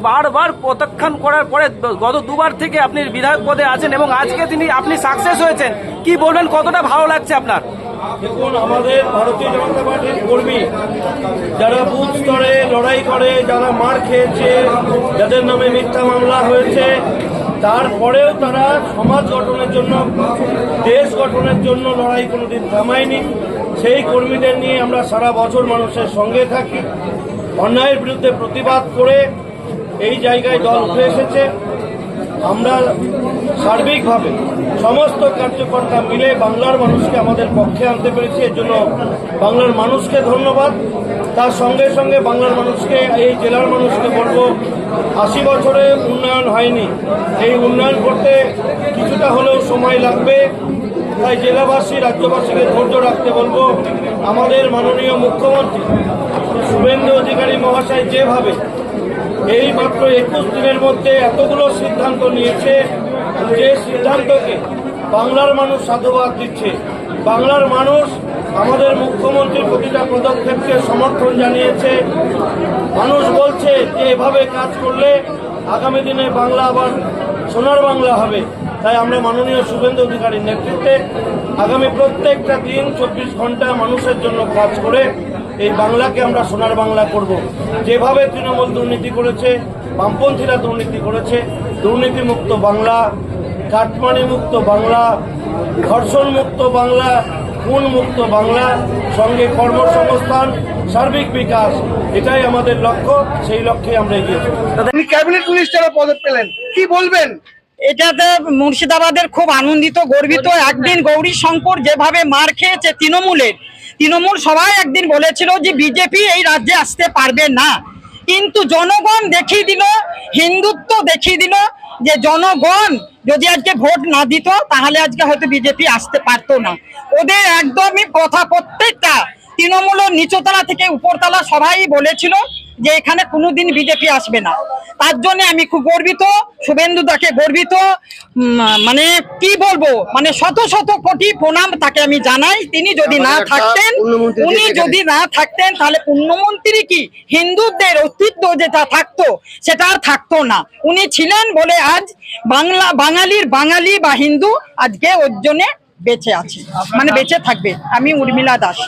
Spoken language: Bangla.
বারবার প্রত্যাখ্যান করার পরে গত দুবার থেকে আপনি বিধায়ক পদে আছেন এবং আজকে আপনি সাকসেস হয়েছেন, কি বলবেন, কতটা ভালো লাগছে আপনার? দেখুন, আমাদের ভারতীয় জনতা পার্টির কর্মী যারা বুথ স্তরে লড়াই করে, যারা মার খেয়েছে, যাদের নামে মিথ্যা মামলা হয়েছে, তারপরেও তারা সমাজ গঠনের জন্য, দেশ গঠনের জন্য লড়াই কোনোদিন থামায়নি। সেই কর্মীদের নিয়ে আমরা সারা বছর মানুষের সঙ্গে থাকি। অন্যায়ের বিরুদ্ধে প্রতিবাদ করে এই জায়গায় দল উঠে এসেছে। আমরা সার্বিকভাবে সমস্ত কার্যকর্তা মিলে বাংলার মানুষকে আমাদের পক্ষে আনতে পেরেছি, এর জন্য বাংলার মানুষকে ধন্যবাদ। তার সঙ্গে সঙ্গে বাংলার মানুষকে, এই জেলার মানুষকে বলবো, 80 বছরে উন্নয়ন হয়নি, এই উন্নয়ন করতে কিছুটা হলেও সময় লাগবে। তাই জেলাবাসী, রাজ্যবাসীকে ধৈর্য রাখতে বলবো। আমাদের মাননীয় মুখ্যমন্ত্রী শুভেন্দু অধিকারী মহাশয় যেভাবে এই মাত্র 21 দিনের মধ্যে এতগুলো সিদ্ধান্ত নিয়েছে, যে সিদ্ধান্তকে বাংলার মানুষ সাধুবাদ দিচ্ছে। বাংলার মানুষ আমাদের মুখ্যমন্ত্রীর প্রতিটা পদক্ষেপকে সমর্থন জানিয়েছে। মানুষ বলছে যে এভাবে কাজ করলে আগামী দিনে বাংলা আবার সোনার বাংলা হবে। তাই আমরা মাননীয় শুভেন্দু অধিকারীর নেতৃত্বে আগামী প্রত্যেকটা দিন 24 ঘন্টা মানুষের জন্য কাজ করে এই বাংলাকে আমরা সোনার বাংলা করব। যেভাবে তৃণমূল দুর্নীতি করেছে, বামপন্থীরা দুর্নীতি করেছে, দুর্নীতিমুক্ত বাংলা, কাটমানি মুক্ত বাংলা, ধর্ষণ মুক্ত বাংলা, খুন মুক্ত বাংলা, সঙ্গে কর্মসংস্থান, সার্বিক বিকাশ, এটাই আমাদের লক্ষ্য। সেই লক্ষ্যে আমরা এগিয়ে চলব। আপনি ক্যাবিনেট মিনিস্টারের পদে পেলেন, কি বলবেন? এটাতে মুর্শিদাবাদের খুব আনন্দিত, গর্বিত। একদিন গৌরী শঙ্কর যেভাবে মার খেয়েছে তৃণমূল সবাই একদিন বলেছিল যে বিজেপি এই রাজ্যে আসতে পারবে না, কিন্তু জনগণ দেখিয়ে দিল, হিন্দুত্ব দেখিয়ে দিল যে জনগণ যদি আজকে ভোট না দিত তাহলে আজকে হয়তো বিজেপি আসতে পারতো না। ওদের একদমই কথা, প্রত্যেকটা তৃণমূলের নিচতলা থেকে উপরতলা সবাই বলেছিল যে এখানে কোনোদিন বিজেপি আসবে না। তার জন্য আমি খুব গর্বিত, শুভেন্দু দাকে গর্বিত, মানে কি বলবো, মানে শত শত কোটি প্রণাম তাকে আমি জানাই। তিনি যদি না থাকতেন, উনি যদি না থাকতেন তাহলে পুণ্যমন্ত্রী কি হিন্দুদের অস্তিত্ব যেটা থাকতো সেটা আর থাকতো না। উনি ছিলেন বলে আজ বাঙালির বাঙালি বা হিন্দু আজকে ওর জন্য বেঁচে আছে, মানে বেঁচে থাকবে। আমি উর্মিলা দাস।